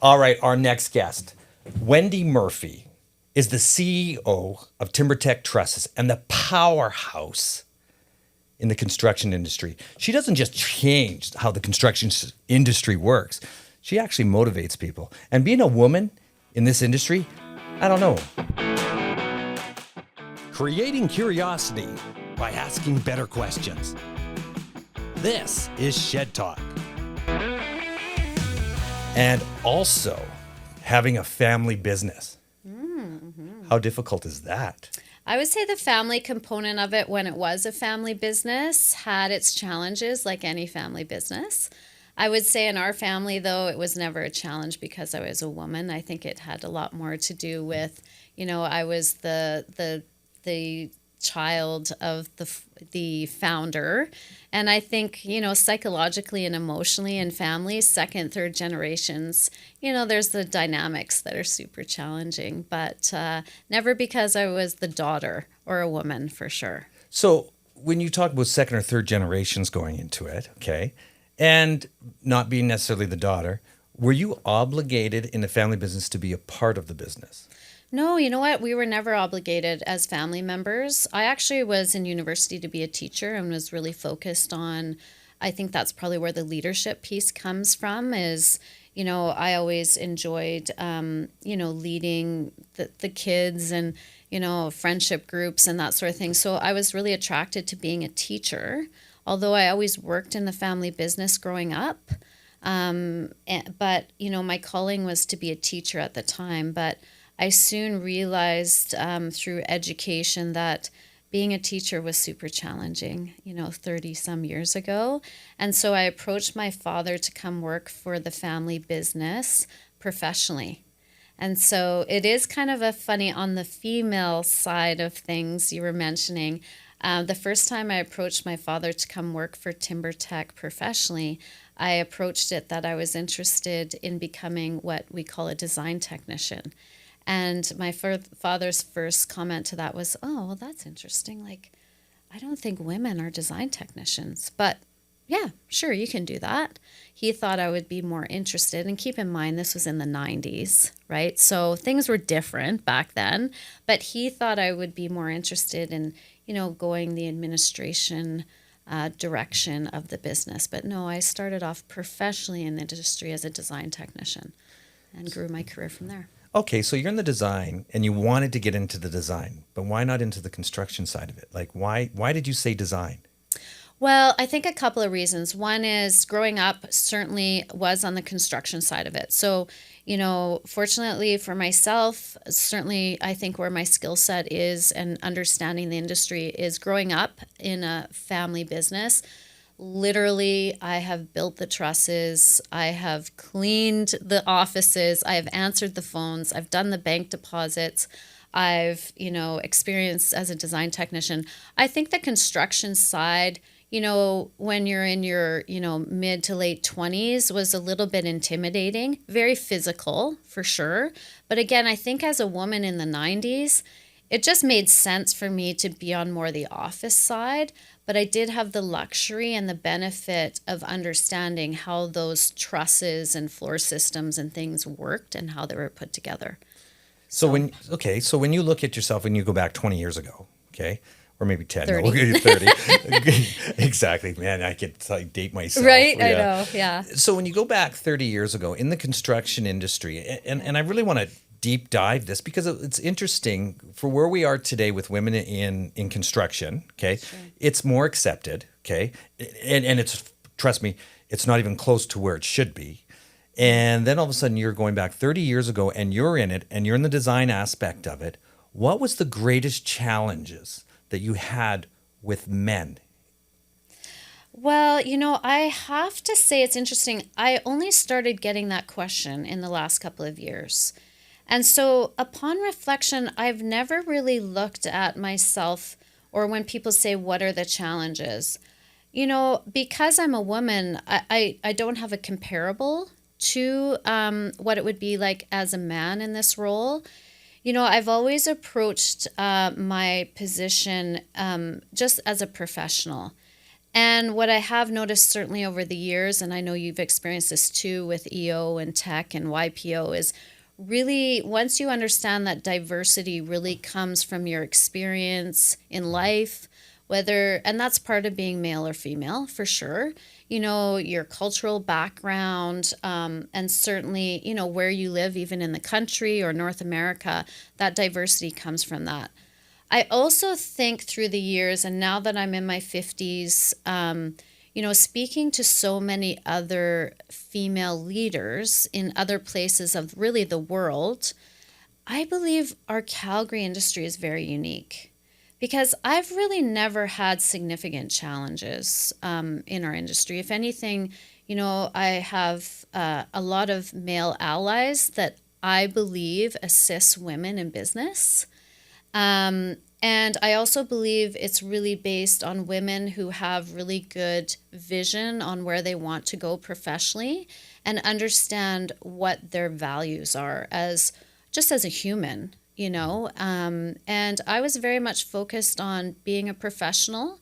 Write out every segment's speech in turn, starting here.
All right, our next guest, Wendy Murphy, is the CEO of TimberTech Trusses and the powerhouse in the construction industry. She doesn't just change how the construction industry works. She actually motivates people. And being a woman in this industry, I don't know. Creating curiosity by asking better questions. This is Shed Talk. And also having a family business. How difficult is that? I would say the family component of it, when it was a family business, had its challenges like any family business. I would say in our family, though, it was never a challenge because I was a woman. I think it had a lot more to do with, I was the child of the founder. And I think, psychologically and emotionally in families, second, third generations, there's the dynamics that are super challenging, but never because I was the daughter or a woman, for sure. So when you talk about second or third generations going into it, okay, and not being necessarily the daughter, were you obligated in the family business to be a part of the business? No, you know what? We were never obligated as family members. I actually was in university to be a teacher and was really focused on, I think that's probably where the leadership piece comes from is, I always enjoyed, leading the kids and, friendship groups and that sort of thing. So I was really attracted to being a teacher, although I always worked in the family business growing up. But, my calling was to be a teacher at the time. But I soon realized through education that being a teacher was super challenging, 30 some years ago. And so I approached my father to come work for the family business professionally. And so it is kind of a funny on the female side of things you were mentioning. The first time I approached my father to come work for TimberTech professionally, I approached it that I was interested in becoming what we call a design technician. And my father's first comment to that was, oh, well, that's interesting. Like, I don't think women are design technicians, but yeah, sure, you can do that. He thought I would be more interested. And keep in mind, this was in the 90s, right? So things were different back then, but he thought I would be more interested in, going the administration direction of the business. But no, I started off professionally in the industry as a design technician and grew my career from there. Okay, so you're in the design and you wanted to get into the design, but why not into the construction side of it? Like, why did you say design? Well, I think a couple of reasons. One is growing up certainly was on the construction side of it. So, fortunately for myself, certainly I think where my skill set is and understanding the industry is growing up in a family business. Literally, I have built the trusses, I have cleaned the offices, I have answered the phones, I've done the bank deposits, I've, experienced as a design technician. I think the construction side, when you're in your, mid to late 20s was a little bit intimidating, very physical for sure. But again, I think as a woman in the 90s, it just made sense for me to be on more the office side, but I did have the luxury and the benefit of understanding how those trusses and floor systems and things worked and how they were put together. So when you look at yourself and you go back 20 years ago, okay, or maybe 10, 30. No, we'll go to 30. Exactly, man, I could date myself. Right, Yeah. I know, yeah. So when you go back 30 years ago in the construction industry, and I really want to deep dive this because it's interesting for where we are today with women in construction, okay? Sure. It's more accepted, okay? And it's, trust me, it's not even close to where it should be. And then all of a sudden you're going back 30 years ago and you're in it and you're in the design aspect of it. What was the greatest challenges that you had with men? Well, I have to say it's interesting. I only started getting that question in the last couple of years. And so upon reflection, I've never really looked at myself or when people say, what are the challenges? Because I'm a woman, I don't have a comparable to what it would be like as a man in this role. I've always approached my position just as a professional. And what I have noticed certainly over the years, and I know you've experienced this too with EO and tech and YPO, is really once you understand that diversity really comes from your experience in life, whether, and that's part of being male or female for sure, you know, your cultural background, and certainly, you know, where you live, even in the country or North America, that diversity comes from that. I also think through the years, and now that I'm in my 50s, you know, speaking to so many other female leaders in other places of really the world, I believe our Calgary industry is very unique because I've really never had significant challenges in our industry. If anything, you know, I have a lot of male allies that I believe assist women in business. And I also believe it's really based on women who have really good vision on where they want to go professionally and understand what their values are as just as a human, you know. And I was very much focused on being a professional.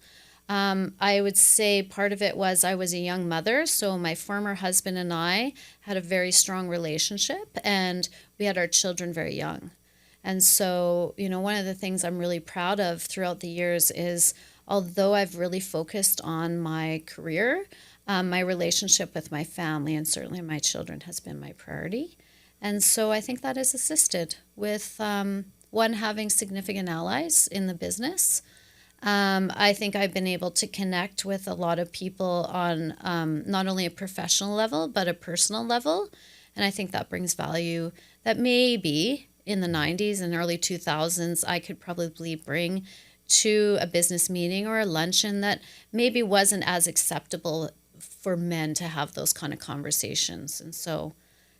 I would say part of it was I was a young mother, so my former husband and I had a very strong relationship, and we had our children very young. And so, you know, one of the things I'm really proud of throughout the years is although I've really focused on my career, my relationship with my family and certainly my children has been my priority. And so I think that has assisted with one, having significant allies in the business. I think I've been able to connect with a lot of people on not only a professional level, but a personal level. And I think that brings value that maybe in the 90s and early 2000s, I could probably bring to a business meeting or a luncheon that maybe wasn't as acceptable for men to have those kind of conversations. And so,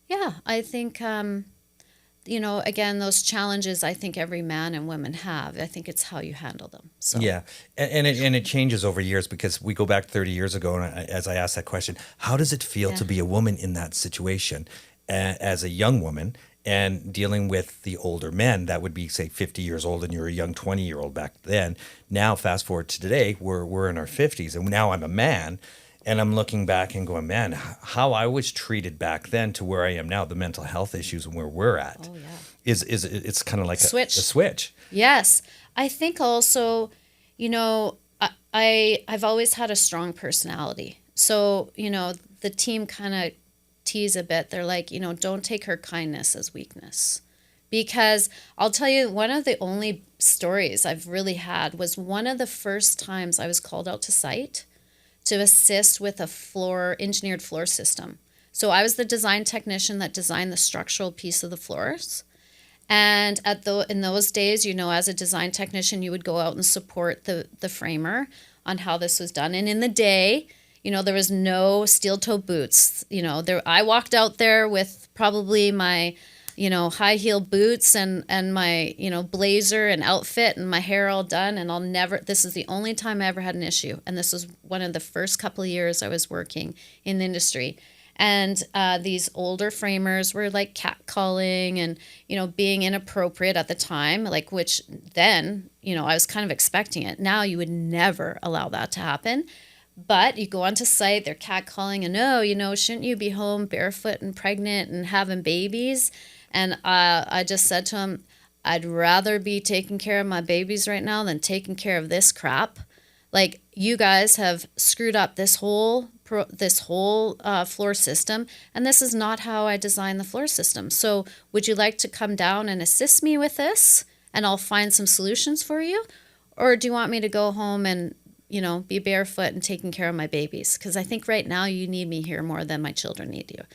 yeah, I think, you know, again, those challenges I think every man and woman have. I think it's how you handle them. So. Yeah, and it changes over years because we go back 30 years ago, and as I asked that question, how does it feel to be a woman in that situation as a young woman? And dealing with the older men, that would be, say, 50 years old, and you're a young 20-year-old back then. Now, fast forward to today, we're in our 50s, and now I'm a man, and I'm looking back and going, man, how I was treated back then to where I am now, the mental health issues and where we're at, is it's kind of like a switch. Yes. I think also, you know, I've always had a strong personality. So, you know, the team kind of tease a bit. They're like, you know, don't take her kindness as weakness. Because I'll tell you, one of the only stories I've really had was one of the first times I was called out to site to assist with a engineered floor system. So I was the design technician that designed the structural piece of the floors. And in those days, you know, as a design technician, you would go out and support the framer on how this was done. And in the day, you know, there was no steel-toe boots. You know, I walked out there with probably my, you know, high-heel boots and my, you know, blazer and outfit and my hair all done. And this is the only time I ever had an issue. And this was one of the first couple of years I was working in the industry. And these older framers were like catcalling and, you know, being inappropriate at the time, like, which then, you know, I was kind of expecting it. Now you would never allow that to happen. But you go onto site, they're catcalling, and oh, you know, shouldn't you be home barefoot and pregnant and having babies? And I just said to him, I'd rather be taking care of my babies right now than taking care of this crap. Like, you guys have screwed up this whole floor system, and this is not how I designed the floor system. So would you like to come down and assist me with this, and I'll find some solutions for you? Or do you want me to go home and, you know, be barefoot and taking care of my babies? Because I think right now you need me here more than my children need you.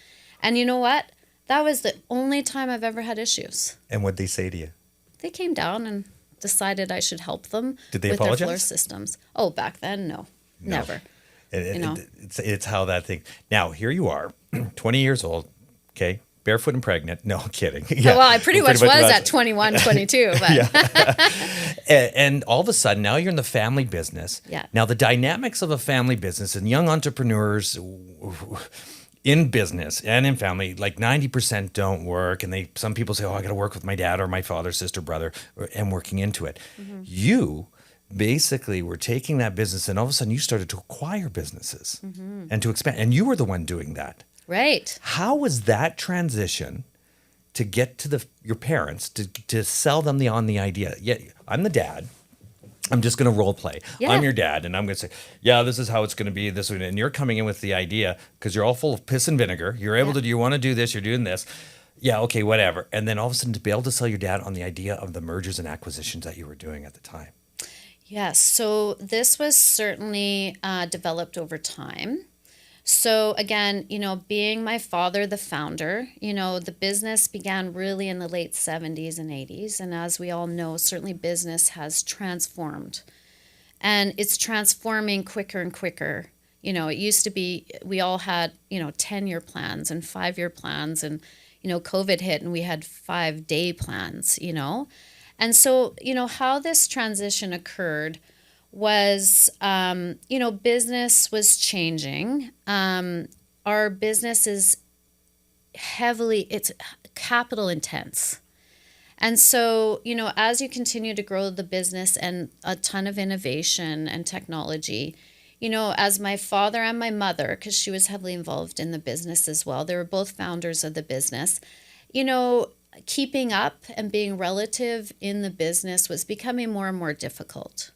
And you know what? That was the only time I've ever had issues. And what'd they say to you? They came down and decided I should help them Did they with apologize? their floor systems. Oh, back then, no. Never. It's how that thing. Now, here you are, 20 years old, okay, barefoot and pregnant. No, I'm kidding. Yeah. Well, I pretty much was at 21, 22. But. And all of a sudden, now you're in the family business. Yeah. Now, the dynamics of a family business and young entrepreneurs in business and in family, like 90% don't work. And some people say, oh, I got to work with my dad or my father, sister, brother, and working into it. Mm-hmm. You basically were taking that business, and all of a sudden you started to acquire businesses and to expand. And you were the one doing that. Right. How was that transition to get to your parents to sell them on the idea? Yeah, I'm the dad. I'm just going to role play. Yeah. I'm your dad, and I'm going to say, yeah, this is how it's going to be. This, and you're coming in with the idea because you're all full of piss and vinegar. You're able to. You want to do this. You're doing this. Yeah, okay, whatever. And then all of a sudden, to be able to sell your dad on the idea of the mergers and acquisitions that you were doing at the time. Yes. So this was certainly developed over time. So again, being my father, the founder, the business began really in the late 70s and 80s. And as we all know, certainly business has transformed. And it's transforming quicker and quicker. It used to be, we all had, 10-year plans and 5-year plans. And, COVID hit and we had 5-day plans, And so, how this transition occurred was, business was changing. Our business is it's capital intense. And so, as you continue to grow the business and a ton of innovation and technology, as my father and my mother, because she was heavily involved in the business as well, they were both founders of the business, keeping up and being relative in the business was becoming more and more difficult.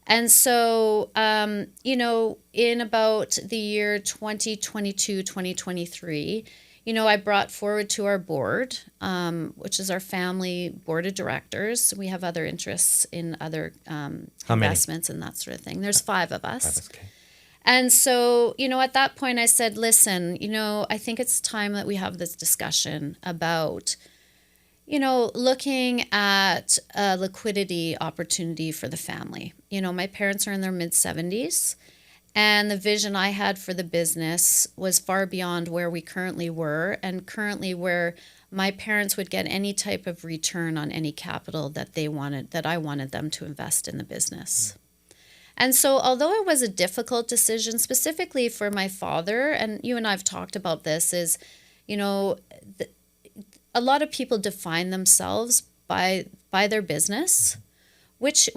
And so, in about the year 2022, 2023, I brought forward to our board, which is our family board of directors. We have other interests in other investments and that sort of thing. There's 5 of us. 5, okay. And so, at that point I said, listen, I think it's time that we have this discussion about looking at a liquidity opportunity for the family. My parents are in their mid-70s, and the vision I had for the business was far beyond where we currently were, and currently where my parents would get any type of return on any capital that I wanted them to invest in the business. And so, although it was a difficult decision, specifically for my father, and you and I have talked about this, is, a lot of people define themselves by their business, which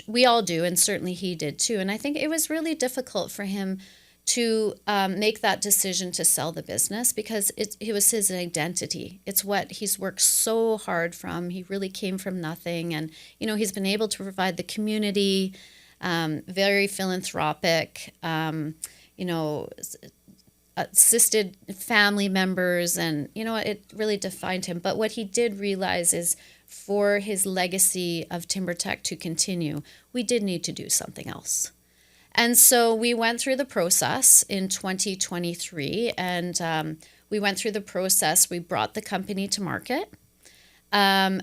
we all do, and certainly he did too. And I think it was really difficult for him to make that decision to sell the business, because it was his identity. It's what he's worked so hard from. He really came from nothing, and he's been able to provide the community, very philanthropic, assisted family members, and it really defined him. But what he did realize is, for his legacy of TimberTech to continue, we did need to do something else. And so we went through the process in 2023, and we went through the process. We brought the company to market.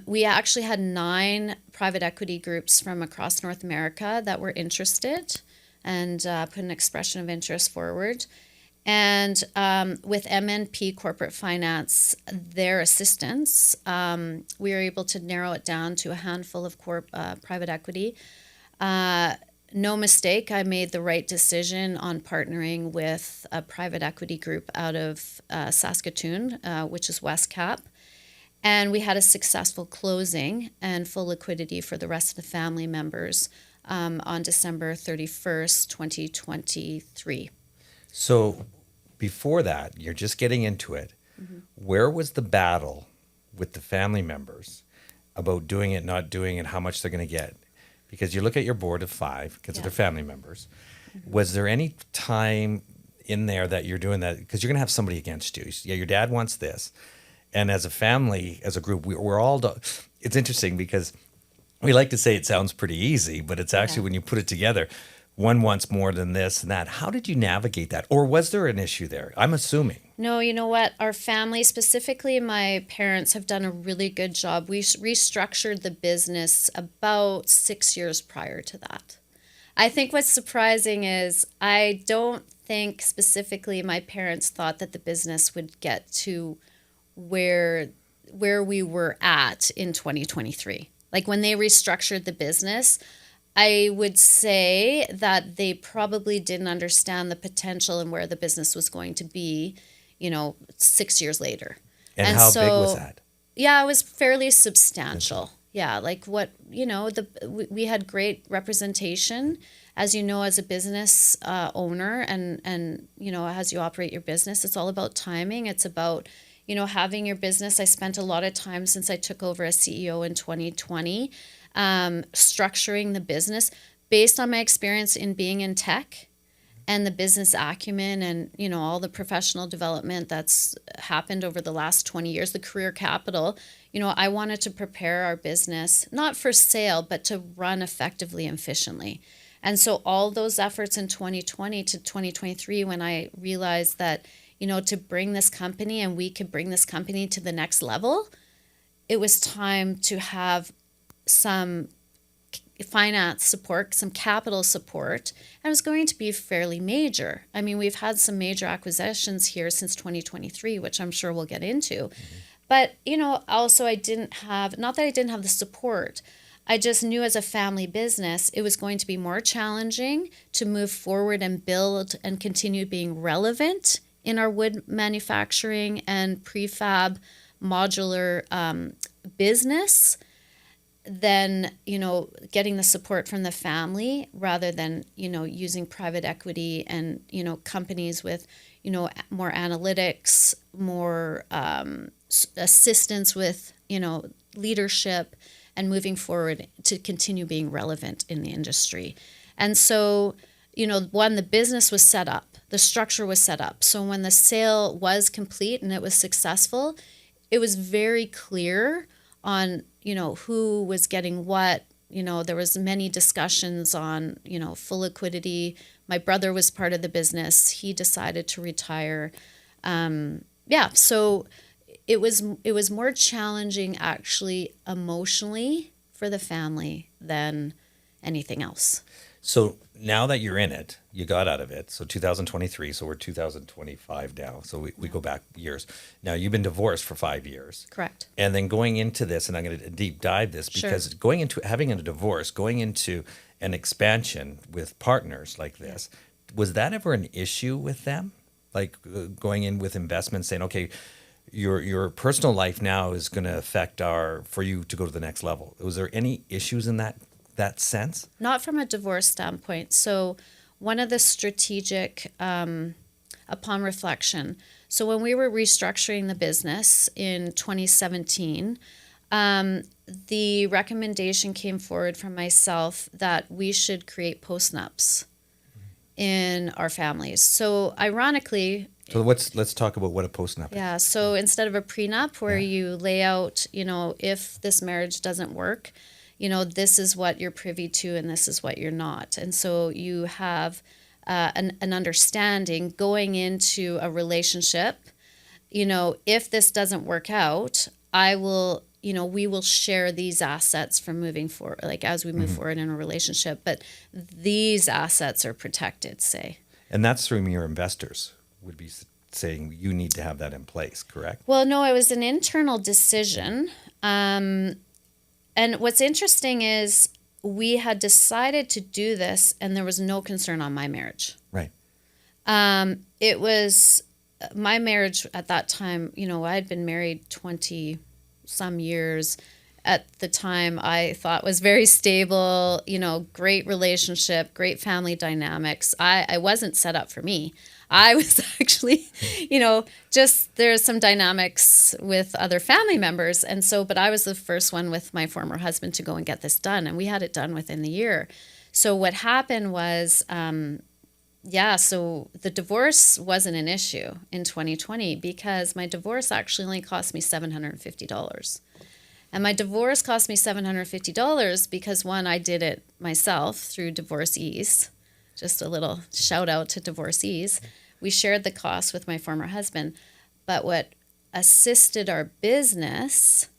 We actually had 9 private equity groups from across North America that were interested, and put an expression of interest forward. And with MNP Corporate Finance, their assistance, we were able to narrow it down to a handful of private equity. No mistake, I made the right decision on partnering with a private equity group out of Saskatoon, which is Westcap. And we had a successful closing and full liquidity for the rest of the family members on December 31st, 2023. So before that, you're just getting into it. Mm-hmm. Where was the battle with the family members about doing it, not doing it, how much they're going to get? Because you look at your board of 5, because they're family members. Mm-hmm. Was there any time in there that you're doing that? Because you're going to have somebody against you. Yeah, your dad wants this. And as a family, as a group, we're all... It's interesting because we like to say it sounds pretty easy, but it's actually when you put it together, one wants more than this and that. How did you navigate that? Or was there an issue there? I'm assuming. No, you know what? Our family, specifically my parents, have done a really good job. We restructured the business about 6 years prior to that. I think what's surprising is I don't think specifically my parents thought that the business would get to where we were at in 2023. Like when they restructured the business, I would say that they probably didn't understand the potential and where the business was going to be, 6 years later. And how big was that? Yeah, it was fairly substantial. Yeah, like what, we had great representation. As you know, as a business owner and, as you operate your business, it's all about timing. It's about, having your business. I spent a lot of time since I took over as CEO in 2020, structuring the business based on my experience in being in tech and the business acumen and, all the professional development that's happened over the last 20 years, the career capital. I wanted to prepare our business, not for sale, but to run effectively and efficiently. And so all those efforts in 2020 to 2023, when I realized that, to bring this company and we could bring this company to the next level, it was time to have some finance support, some capital support, and it was going to be fairly major. I mean, we've had some major acquisitions here since 2023, which I'm sure we'll get into. But, also I didn't have, not that I didn't have the support, I just knew as a family business, it was going to be more challenging to move forward and build and continue being relevant in our wood manufacturing and prefab modular business than, getting the support from the family rather than, using private equity and, companies with, more analytics, more assistance with, leadership and moving forward to continue being relevant in the industry. And so, the business was set up, the structure was set up. So when the sale was complete and it was successful, it was very clear on, who was getting what. There was many discussions on, full liquidity. My brother was part of the business. He decided to retire. So it was more challenging actually emotionally for the family than anything else. So now that you're in it, you got out of it. So 2023, so we're 2025 now. So we go back years. Now you've been divorced for 5 years. Correct. And then going into this, and I'm going to deep dive this because going into having a divorce, going into an expansion with partners like this, was that ever an issue with them? Like going in with investments saying, okay, your personal life now is going to affect for you to go to the next level. Was there any issues in that sense? Not from a divorce standpoint. So one of the strategic, upon reflection, so when we were restructuring the business in 2017, the recommendation came forward from myself that we should create Post-Nups in our families. So ironically... So let's talk about what a post-nup is. Yeah, so instead of a prenup where you lay out, if this marriage doesn't work, this is what you're privy to and this is what you're not. And so you have an understanding going into a relationship, if this doesn't work out, we will share these assets from moving forward, like as we move forward in a relationship, but these assets are protected, say. And that's through your investors would be saying you need to have that in place, correct? Well, no, it was an internal decision. And what's interesting is we had decided to do this and there was no concern on my marriage. Right. It was my marriage at that time, I had been married 20 some years. At the time I thought was very stable, great relationship, great family dynamics. I wasn't set up for me. I was actually, just there's some dynamics with other family members. And so, but I was the first one with my former husband to go and get this done. And we had it done within the year. So what happened was, so the divorce wasn't an issue in 2020 because my divorce actually only cost me $750. And my divorce cost me $750 because, one, I did it myself through divorcees. Just a little shout out to divorcees. We shared the cost with my former husband. But what assisted our business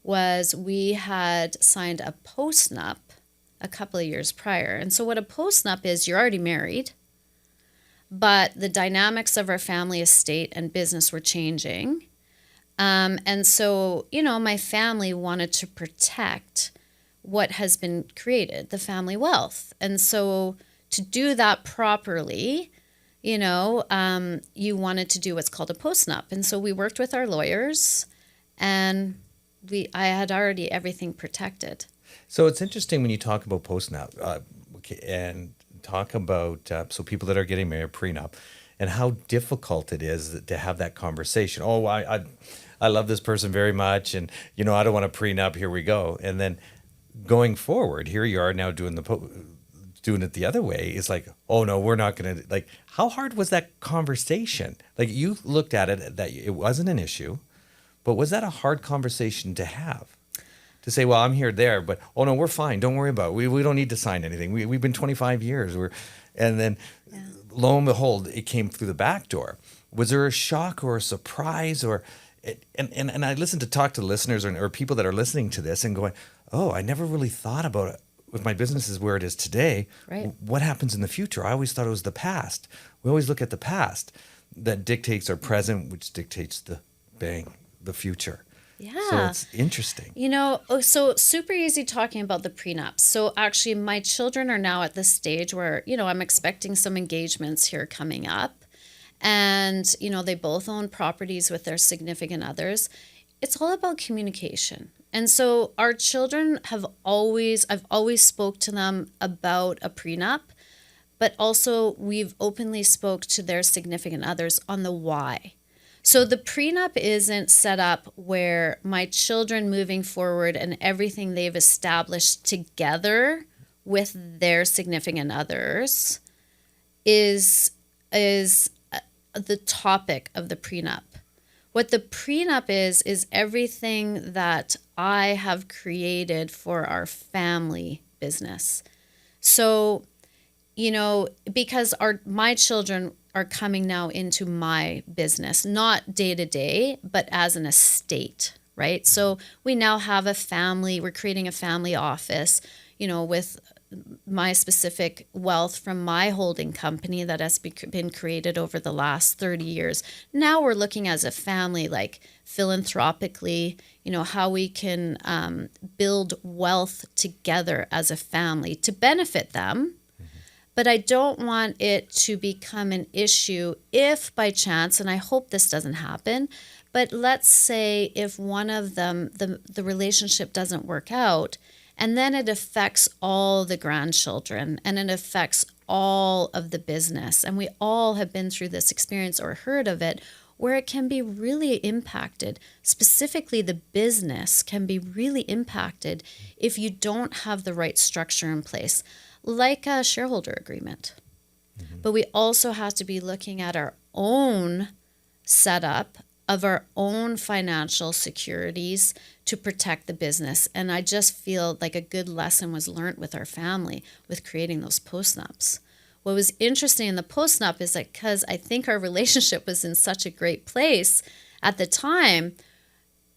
was we had signed a post-nup a couple of years prior. And so what a post-nup is, you're already married, but the dynamics of our family estate and business were changing. And so, my family wanted to protect what has been created, the family wealth. And so to do that properly, you wanted to do what's called a post-nup. And so we worked with our lawyers and I had already everything protected. So it's interesting when you talk about post-nup and talk about so people that are getting married, prenup, and how difficult it is to have that conversation. Oh, I love this person very much, and I don't want a prenup. Here we go. And then going forward, here you are now doing it the other way. Is like, oh no, we're not going to like. How hard was that conversation? Like you looked at it that it wasn't an issue, but was that a hard conversation to have? To say, well, I'm here, there, but oh no, we're fine. Don't worry about it. We don't need to sign anything. We've been 25 years. And then lo and behold, it came through the back door. Was there a shock or a surprise and I listen to talk to listeners or people that are listening to this and going, oh, I never really thought about it. If my business is where it is today, right. What happens in the future? I always thought it was the past. We always look at the past that dictates our present, which dictates the future. Yeah. So it's interesting. So super easy talking about the prenups. So actually my children are now at the stage where, I'm expecting some engagements here coming up. And, they both own properties with their significant others. It's all about communication. And so our children I've always spoke to them about a prenup, but also we've openly spoke to their significant others on the why. So the prenup isn't set up where my children moving forward and everything they've established together with their significant others is the topic of the prenup. What the prenup is everything that I have created for our family business. So, because my children are coming now into my business, not day to day, but as an estate, right? So we now have a family, we're creating a family office, with my specific wealth from my holding company that has been created over the last 30 years. Now we're looking as a family, like philanthropically, how we can build wealth together as a family to benefit them. But I don't want it to become an issue if by chance, and I hope this doesn't happen, but let's say if one of them, the relationship doesn't work out, and then it affects all the grandchildren and it affects all of the business. And we all have been through this experience or heard of it where it can be really impacted. Specifically, the business can be really impacted if you don't have the right structure in place, like a shareholder agreement. Mm-hmm. But we also have to be looking at our own setup of our own financial securities to protect the business. And I just feel like a good lesson was learned with our family with creating those post-nups. What was interesting in the post-nup is that because I think our relationship was in such a great place at the time,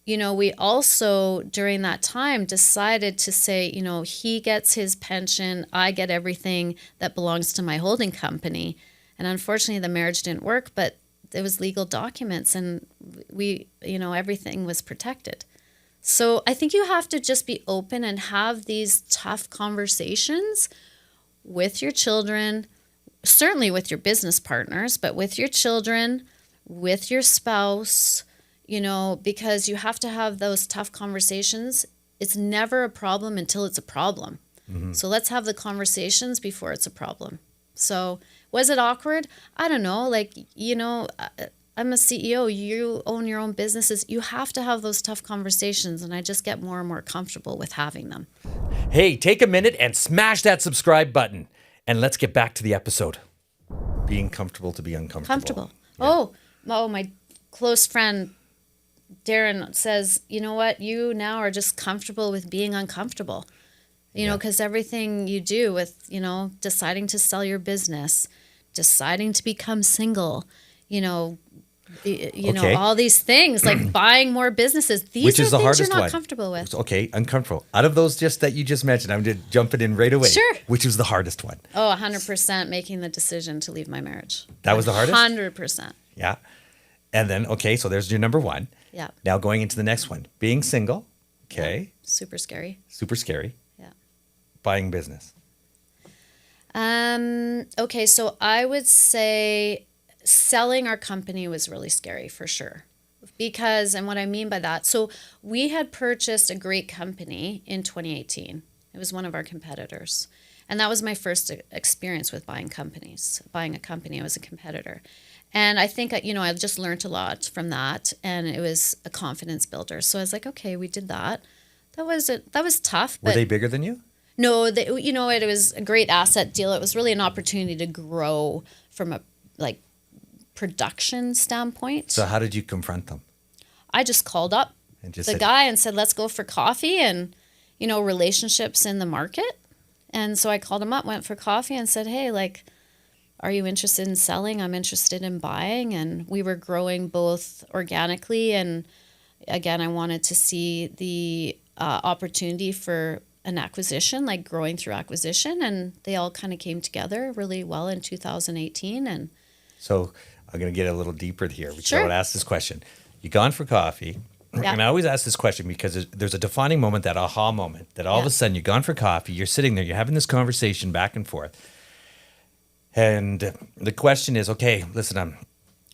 we also during that time decided to say, he gets his pension, I get everything that belongs to my holding company. And unfortunately, the marriage didn't work, but it was legal documents and we, everything was protected. So I think you have to just be open and have these tough conversations with your children, certainly with your business partners, but with your children, with your spouse, because you have to have those tough conversations. It's never a problem until it's a problem. Mm-hmm. So let's have the conversations before it's a problem. So was it awkward? I don't know. I'm a CEO. You own your own businesses. You have to have those tough conversations, and I just get more and more comfortable with having them. Hey, take a minute and smash that subscribe button, and let's get back to the episode. Being comfortable to be uncomfortable. Comfortable. Yeah. Oh, my close friend Darren says, you know what? You now are just comfortable with being uncomfortable. Because everything you do with, deciding to sell your business, deciding to become single, know, all these things like buying more businesses. These are things you're not comfortable with. Okay, uncomfortable. Out of those that you just mentioned, I'm just jumping in right away. Sure. Which was the hardest one? Oh, 100% making the decision to leave my marriage. That was the hardest? 100%. Yeah. And then, okay, so there's your number one. Yeah. Now going into the next one. Being single. Okay. Yeah. Super scary. Super scary. Yeah. Buying business. Okay, so I would say selling our company was really scary for sure. because, and what I mean by that, so we had purchased a great company in 2018. It was one of our competitors. And that was my first experience with buying companies. Buying a company, I was a competitor. And I think, I've just learned a lot from that, and it was a confidence builder. So I was like, okay, we did that. That was tough. Were But they bigger than you? no, it was a great asset deal. It was really an opportunity to grow from a production standpoint. So how did you confront them? I just called up And just the said, guy and said, let's go for coffee, and, relationships in the market. And so I called him up, went for coffee, and said, hey, are you interested in selling? I'm interested in buying. And we were growing both organically. And again, I wanted to see the opportunity for an acquisition, like growing through acquisition. And they all kind of came together really well in 2018. And so I'm going to get a little deeper here. Because Sure. I would ask this question. You've gone for coffee. Yeah. And I always ask this question because there's a defining moment, that aha moment, that all of a sudden you've gone for coffee, you're sitting there, you're having this conversation back and forth. And the question is, okay, listen, I'm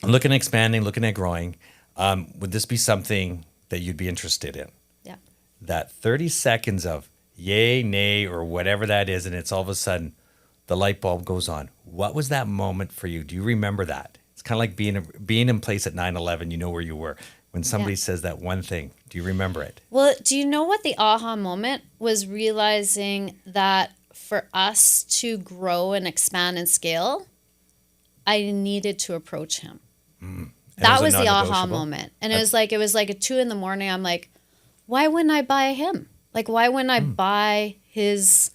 looking at expanding, looking at growing. Would this be something that you'd be interested in? yeah. That 30 seconds of yay, nay, or whatever that is, and it's all of a sudden the light bulb goes on. What was that moment for you? Do you remember that? It's kind of like being in place at 9/11, you know where you were. When somebody says that one thing, do you remember it? Well, do you know what the aha moment was? Realizing that for us to grow and expand and scale, I needed to approach him. That was the aha moment. And it was like at 2 a.m. I'm like, why wouldn't I buy him? Why wouldn't I buy his,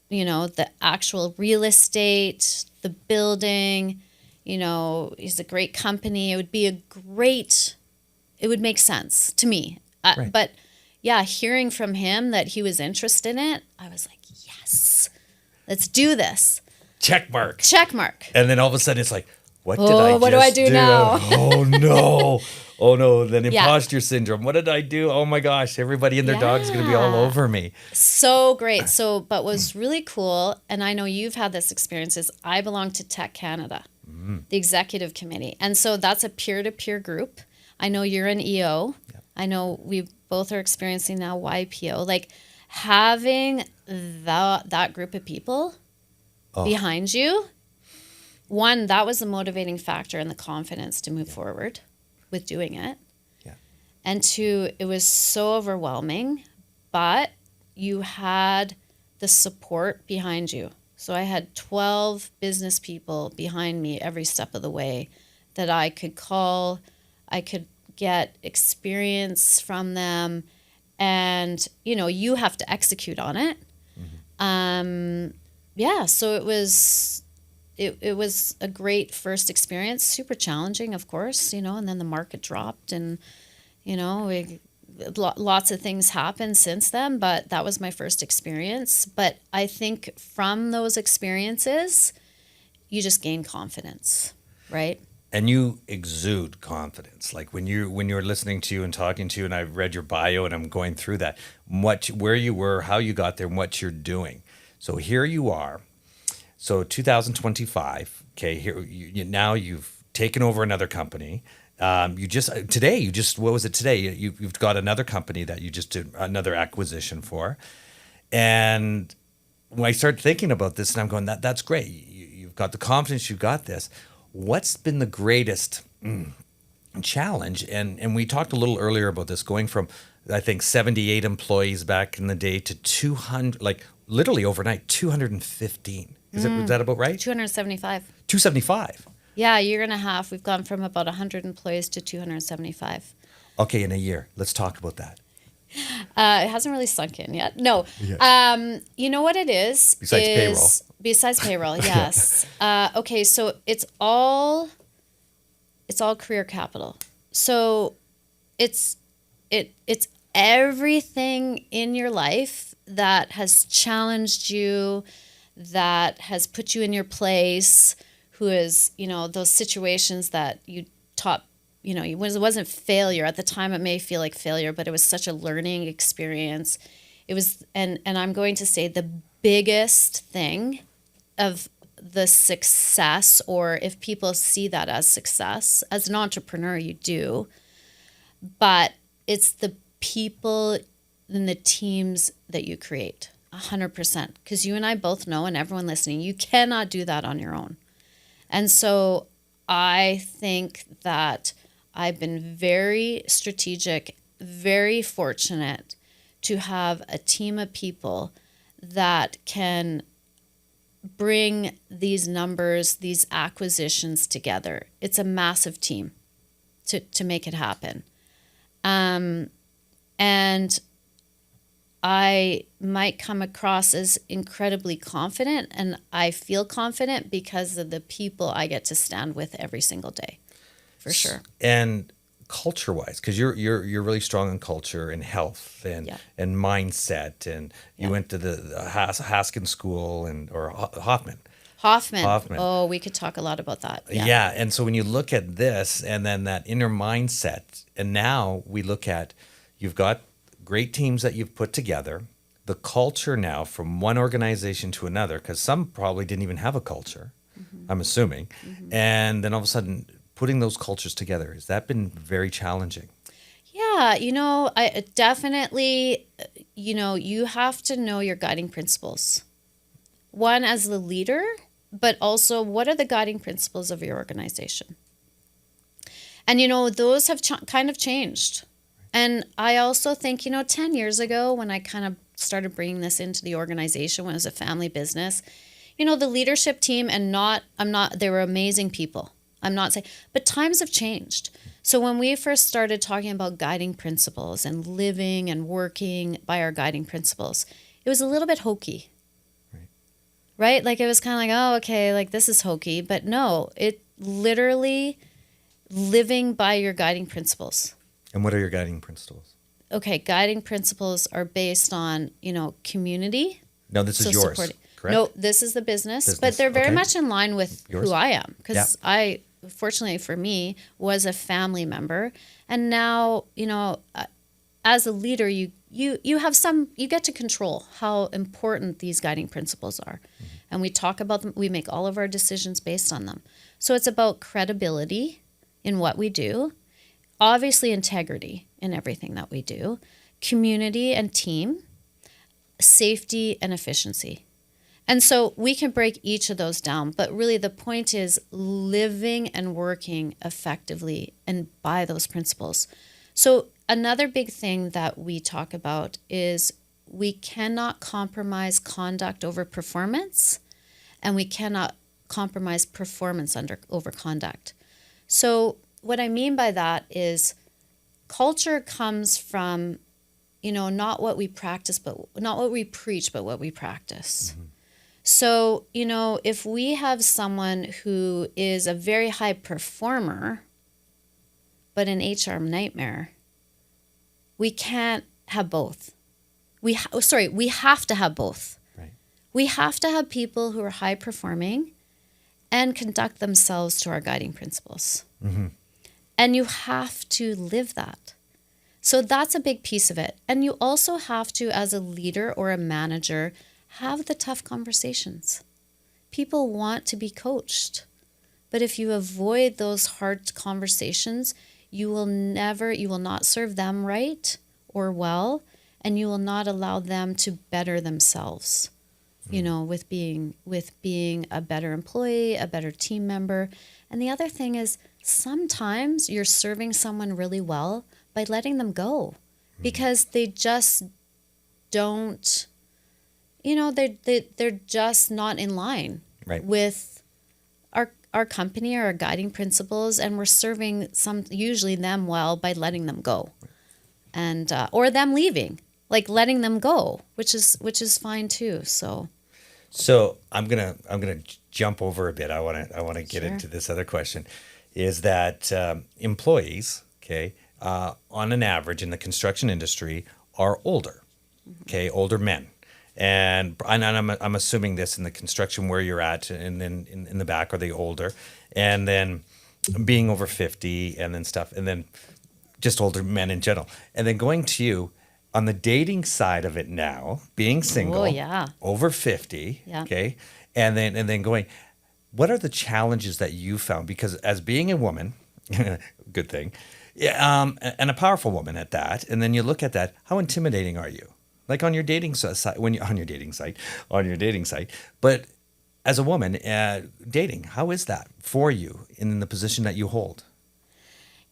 the actual real estate, the building, he's a great company. It would make sense to me. Right. But yeah, hearing from him that he was interested in it, I was like, yes, let's do this. Check mark. Check mark. And then all of a sudden it's like, what did I what do I do now? Oh no. Oh no. Then imposter syndrome. What did I do? Oh my gosh. Everybody and their dog is going to be all over me. So great. But what was really cool, and I know you've had this experience, is I belong to Tech Canada, the executive committee. And so that's a peer-to-peer group. I know you're an EO. Yep. I know we both are experiencing now YPO. Having that group of people behind you, one, that was the motivating factor and the confidence to move forward with doing it. Yeah. And two, it was so overwhelming, but you had the support behind you. So I had 12 business people behind me every step of the way that I could call. I could get experience from them, and you have to execute on it. So it was a great first experience, super challenging, of course, and then the market dropped, and lots of things happened since then, but that was my first experience. But I think from those experiences you just gain confidence, right? And you exude confidence. When you're listening to you and talking to you, and I've read your bio and I'm going through that, where you were, how you got there, and what you're doing. So here you are. So 2025. Okay, now you've taken over another company. What was it today? You've got another company that you just did another acquisition for. And when I start thinking about this, and I'm going, that's great. You've got the confidence. You've got this. What's been the greatest challenge? And we talked a little earlier about this, going from, I think, 78 employees back in the day to 200, literally overnight, 215. Is that about right? 275. 275. Yeah, a year and a half. We've gone from about 100 employees to 275. Okay, in a year. Let's talk about that. It hasn't really sunk in yet. No. Yeah. You know what it is? Besides payroll, yes. Okay, so it's all career capital. So it's everything in your life that has challenged you, that has put you in your place, who is, those situations that you taught, it wasn't failure. At the time, it may feel like failure, but it was such a learning experience. It was, and I'm going to say the biggest thing of the success, or if people see that as success, as an entrepreneur, you do, but it's the people and the teams that you create 100%. Because you and I both know, and everyone listening, you cannot do that on your own. And so I think that I've been very strategic, very fortunate to have a team of people that can bring these numbers, these acquisitions together. It's a massive team to make it happen. And I might come across as incredibly confident, and I feel confident because of the people I get to stand with every single day, for sure. And culture-wise, because you're really strong in culture and health and mindset, and you went to the Haskin School or Hoffman. Hoffman. Oh, we could talk a lot about that. Yeah. And so when you look at this and then that inner mindset, and now we look at, you've got great teams that you've put together, the culture now from one organization to another, because some probably didn't even have a culture, I'm assuming. And then all of a sudden putting those cultures together, has that been very challenging? Yeah, I definitely, you have to know your guiding principles. One, as the leader, but also what are the guiding principles of your organization? And, those have kind of changed. And I also think, 10 years ago when I kind of started bringing this into the organization when it was a family business, the leadership team they were amazing people. I'm not saying, but times have changed. So when we first started talking about guiding principles and living and working by our guiding principles, it was a little bit hokey. Right? Like it was kind of like, oh, okay, like this is hokey. But no, it literally living by your guiding principles. And what are your guiding principles? Okay, guiding principles are based on, community. No, this is yours, correct? No, this is the business. But they're very much in line with yours? Who I am. Because I, fortunately for me, was a family member. And now, as a leader, you get to control how important these guiding principles are. And we talk about them, we make all of our decisions based on them. So it's about credibility in what we do, obviously integrity in everything that we do, community and team, safety and efficiency. And so we can break each of those down, but really the point is living and working effectively and by those principles. So another big thing that we talk about is we cannot compromise conduct over performance, and we cannot compromise performance over conduct. So what I mean by that is culture comes from, not what we practice, but not what we preach, but what we practice. So, if we have someone who is a very high performer, but an HR nightmare, we can't have both. We have to have both. Right. We have to have people who are high performing and conduct themselves to our guiding principles. And you have to live that. So that's a big piece of it. And you also have to, as a leader or a manager, have the tough conversations. People want to be coached. But if you avoid those hard conversations, you will not serve them right or well, and you will not allow them to better themselves, with being a better employee, a better team member. And the other thing is sometimes you're serving someone really well by letting them go because they just don't, they're just not in line with our company or our guiding principles, and we're serving usually them well by letting them go, and or them leaving, like letting them go, which is fine too. So I'm gonna jump over a bit. I want to get into this other question, is that employees, on an average in the construction industry are older, older men. And I'm assuming this in the construction where you're at, and then in the back, are they older? And then being over 50 and then stuff, and then just older men in general. And then going to you on the dating side of it now, being single, over 50, and then going, what are the challenges that you found? Because as being a woman, good thing, Yeah, and a powerful woman at that. And then you look at that. How intimidating are you? Like on your site, when you're on your dating site. But as a woman, dating, how is that for you in the position that you hold?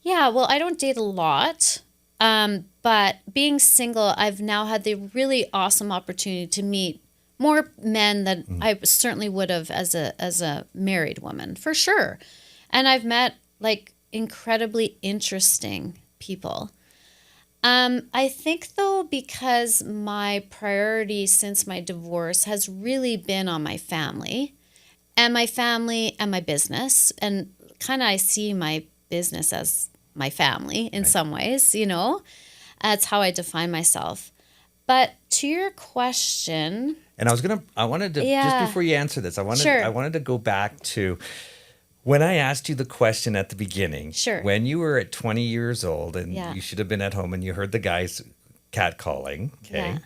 Yeah, well, I don't date a lot, but being single, I've now had the really awesome opportunity to meet more men than I certainly would have as a married woman, for sure. And I've met like incredibly interesting people. I think though, because my priority since my divorce has really been on my family and my business, and kind of I see my business as my family in some ways, you know. That's how I define myself. But to your question, And I wanted to, just yeah, before you answer this, sure, I wanted to go back to when I asked you the question at the beginning, sure, when you were at 20 years old and yeah, you should have been at home and you heard the guys catcalling, okay? yeah,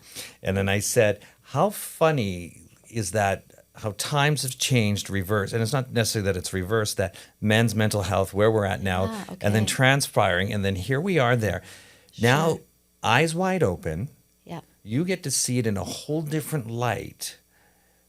And then I said, how funny is that, how times have changed reverse? And it's not necessarily that it's reversed, that men's mental health, where we're at now, yeah, and then okay, transpiring, and then here we are there. Now, sure, eyes wide open, yeah, you get to see it in a whole different light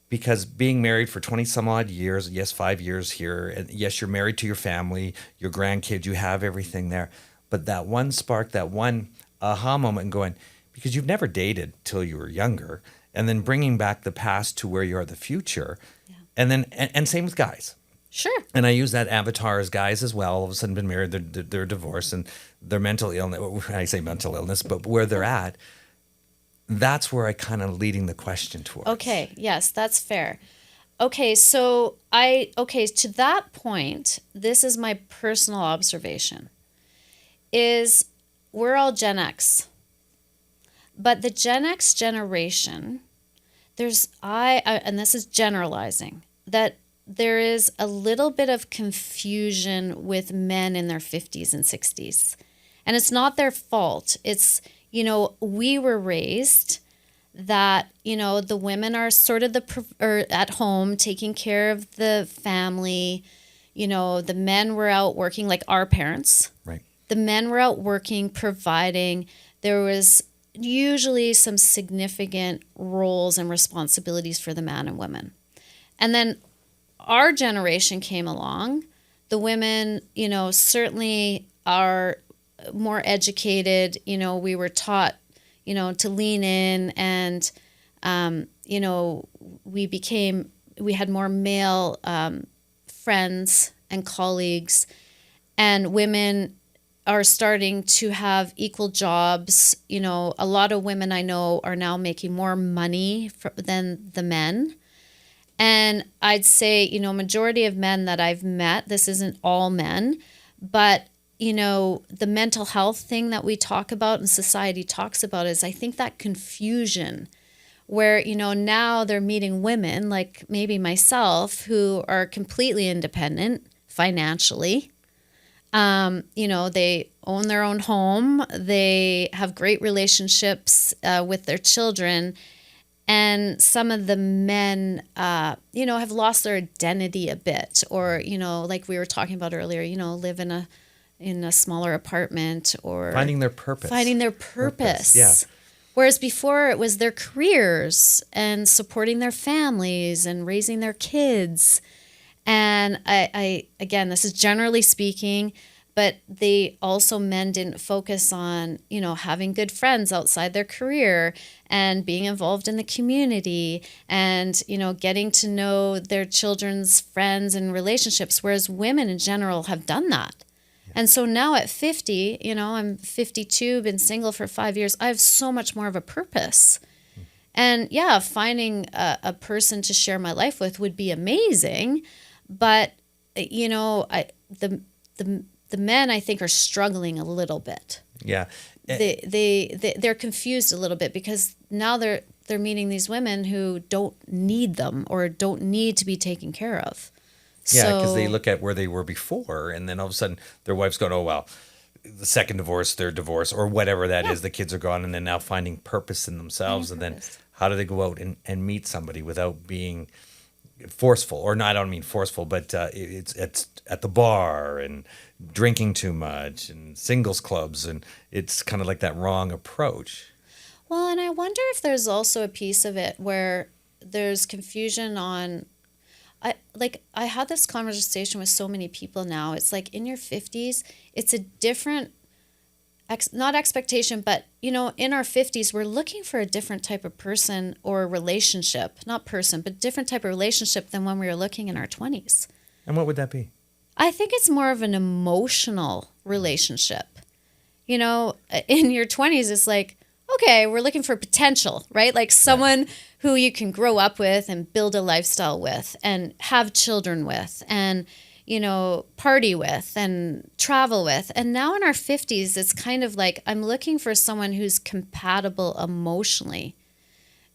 because being married for 20 some odd years, yes, 5 years here, and yes, you're married to your family, your grandkids, you have everything there. But that one spark, that one aha moment, and going, because you've never dated till you were younger, and then bringing back the past to where you are the future. yeah, And then, and same with guys. sure, And I use that avatar as guys as well. All of a sudden, been married, they're divorced, and their mental illness. I say mental illness, but where they're at, that's where I kind of leading the question towards. okay, yes, that's fair. Okay, to that point, this is my personal observation, is we're all Gen X. But the Gen X generation, and this is generalizing, that there is a little bit of confusion with men in their 50s and 60s. And it's not their fault. It's, we were raised that, the women are sort of at home taking care of the family. The men were out working, like our parents. Right. The men were out working, providing. There was usually some significant roles and responsibilities for the man and women. And then our generation came along. The women, certainly are more educated. We were taught, to lean in, and, we had more male friends and colleagues, and women are starting to have equal jobs. A lot of women I know are now making more money than the men. And I'd say, majority of men that I've met, this isn't all men, but, the mental health thing that we talk about and society talks about is, I think, that confusion where, now they're meeting women like maybe myself who are completely independent financially. They own their own home. They have great relationships with their children. And some of the men, have lost their identity a bit, or, like we were talking about earlier, live in a smaller apartment, or Finding their purpose. Yeah. Whereas before it was their careers and supporting their families and raising their kids. And I again, this is generally speaking, but men didn't focus on, having good friends outside their career and being involved in the community and, getting to know their children's friends and relationships, whereas women in general have done that. Yeah. And so now at 50, I'm 52, been single for 5 years, I have so much more of a purpose. And yeah, finding a person to share my life with would be amazing. But, the men, I think, are struggling a little bit. Yeah. They're confused a little bit because now they're meeting these women who don't need them or don't need to be taken care of. Yeah, because they look at where they were before, and then all of a sudden their wife's going, oh, well, the second divorce, third divorce, or whatever that is, the kids are gone, and then now finding purpose in themselves. And then how do they go out and meet somebody without being forceful? Or no, I don't mean forceful, but it's at the bar and drinking too much and singles clubs, and it's kind of like that wrong approach. Well, and I wonder if there's also a piece of it where there's confusion on I had this conversation with so many people now. It's like in your 50s, it's a different not expectation, but in our 50s, we're looking for a different type of person or relationship, not person, but different type of relationship than when we were looking in our 20s. And what would that be? I think it's more of an emotional relationship. In your 20s, it's like, okay, we're looking for potential, right? Like someone who you can grow up with and build a lifestyle with and have children with and, party with and travel with. And now in our 50s, it's kind of like I'm looking for someone who's compatible emotionally.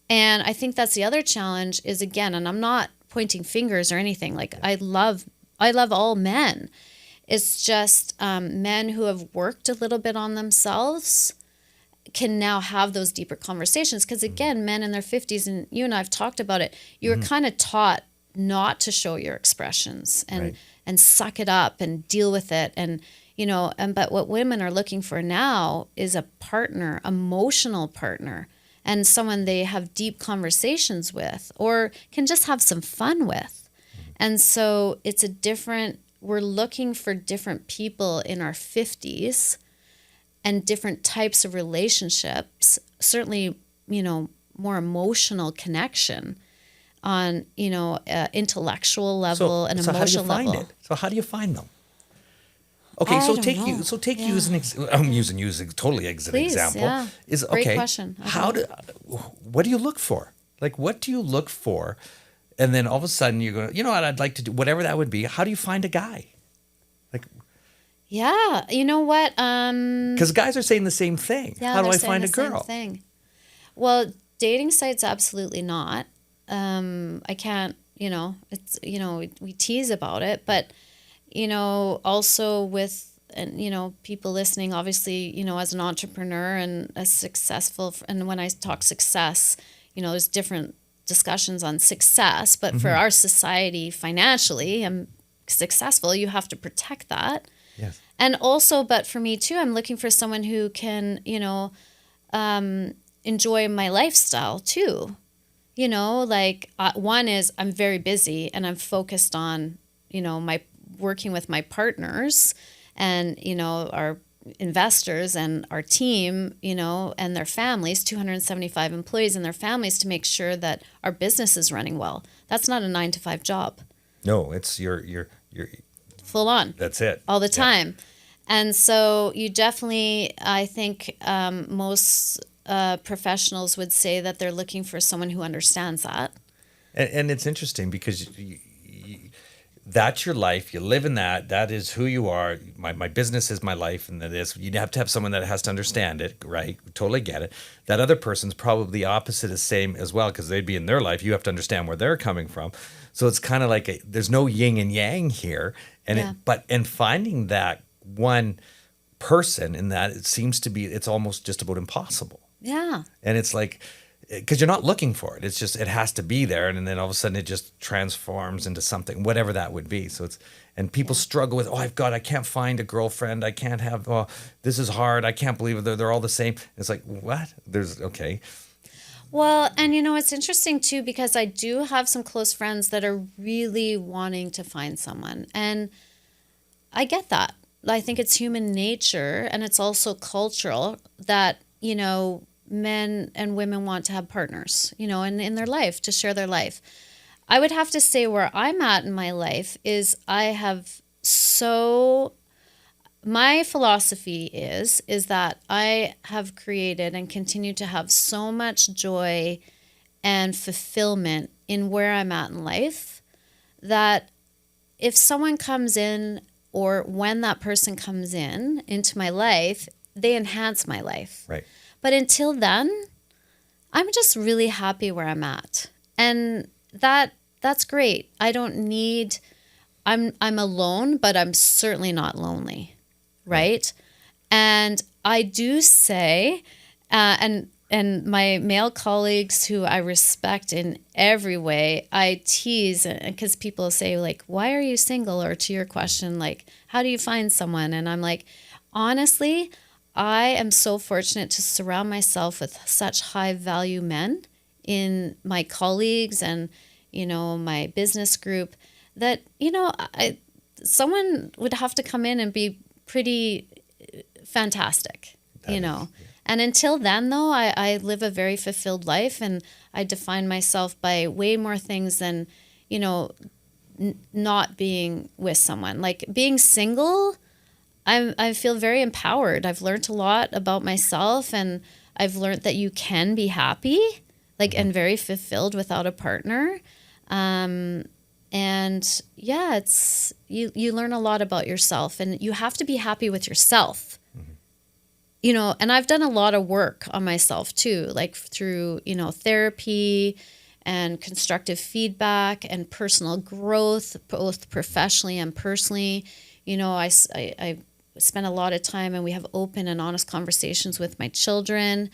And I think that's the other challenge is, again, and I'm not pointing fingers or anything. Like I love all men. It's just men who have worked a little bit on themselves can now have those deeper conversations. Because again, men in their 50s, and you and I have talked about it, you were kind of taught not to show your expressions and suck it up and deal with it. And, but what women are looking for now is a partner, emotional partner, and someone they have deep conversations with or can just have some fun with. And so we're looking for different people in our 50s and different types of relationships, certainly, more emotional connection on, intellectual level and emotional level. So how do you find them? Okay, take you as I'm using you as totally as an example. Yeah. Great question. What do you look for? Like, what do you look for? And then all of a sudden you're going, what I'd like to do, whatever that would be. How do you find a guy? Like, yeah, you know what? Because guys are saying the same thing. Yeah, how do I find a girl? Same thing. Well, dating sites, absolutely not. I can't. It's we tease about it, but also with people listening, obviously, as an entrepreneur and a successful, and when I talk success, there's different discussions on success, but for our society financially, I'm successful, you have to protect that. Yes. And also, but for me too, I'm looking for someone who can, enjoy my lifestyle too. One is I'm very busy and I'm focused on, my working with my partners and, our investors and our team, and their families, 275 employees and their families to make sure that our business is running well. That's not a 9-to-5 job. No, it's your full on. That's it. All the time. And so you definitely, I think most professionals would say that they're looking for someone who understands that. And it's interesting because that's your life. You live in that. That is who you are. My business is my life, and that is, you have to have someone that has to understand it, right? Totally get it. That other person's probably the opposite, is same as well, because they'd be in their life. You have to understand where they're coming from. So it's kind of like there's no yin and yang here, and finding that one person in that, it seems to be, it's almost just about impossible. Yeah. And it's like, because you're not looking for it. It's just, it has to be there. And then all of a sudden it just transforms into something, whatever that would be. So and people struggle with, I can't find a girlfriend. I can't have, this is hard. I can't believe it. They're all the same. It's like, what? Okay. Well, and it's interesting too, because I do have some close friends that are really wanting to find someone. And I get that. I think it's human nature, and it's also cultural that, men and women want to have partners, and in their life, to share their life. I would have to say where I'm at in my life is my philosophy is that I have created and continue to have so much joy and fulfillment in where I'm at in life that if someone comes in, or when that person comes into my life, they enhance my life. Right. But until then, I'm just really happy where I'm at. And that's great. I don't need, I'm alone, but I'm certainly not lonely. Right. And I do say, And my male colleagues who I respect in every way, I tease because people say like, why are you single? Or to your question, like, how do you find someone? And I'm like, honestly, I am so fortunate to surround myself with such high value men in my colleagues and, my business group that, someone would have to come in and be pretty fantastic, Yeah. And until then, though, I live a very fulfilled life, and I define myself by way more things than, not being with someone. Like being single, I feel very empowered. I've learned a lot about myself, and I've learned that you can be happy, and very fulfilled without a partner. And yeah, it's you learn a lot about yourself, and you have to be happy with yourself. And I've done a lot of work on myself too, like through, therapy and constructive feedback and personal growth, both professionally and personally. I spend a lot of time, and we have open and honest conversations with my children.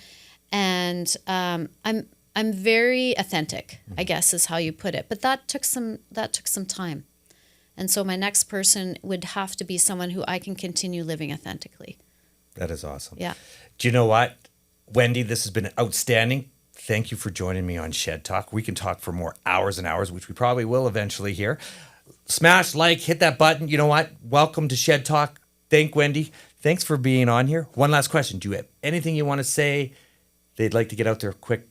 And I'm very authentic, I guess is how you put it. But that took some time. And so my next person would have to be someone who I can continue living authentically. That is awesome. Yeah. Do you know what, Wendy? This has been outstanding. Thank you for joining me on Shed Talk. We can talk for more hours and hours, which we probably will eventually here. Smash like, hit that button. You know what? Welcome to Shed Talk. Thank Wendy. Thanks for being on here. One last question. Do you have anything you want to say they'd like to get out there quick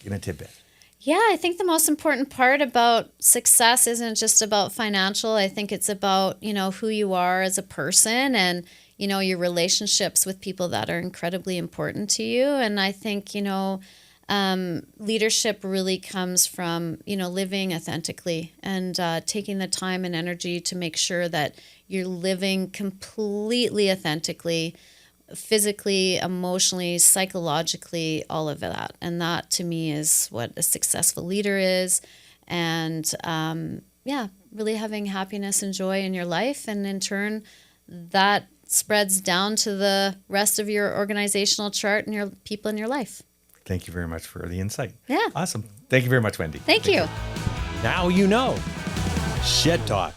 in a tidbit? Yeah, I think the most important part about success isn't just about financial. I think it's about, who you are as a person and, your relationships with people that are incredibly important to you. And I think, leadership really comes from, living authentically and taking the time and energy to make sure that you're living completely authentically, physically, emotionally, psychologically, all of that. And that to me is what a successful leader is. And really having happiness and joy in your life. And in turn, that spreads down to the rest of your organizational chart and your people in your life. Thank you very much for the insight. Yeah. Awesome. Thank you very much, Wendy. Thank you. Now you know. Shed Talk.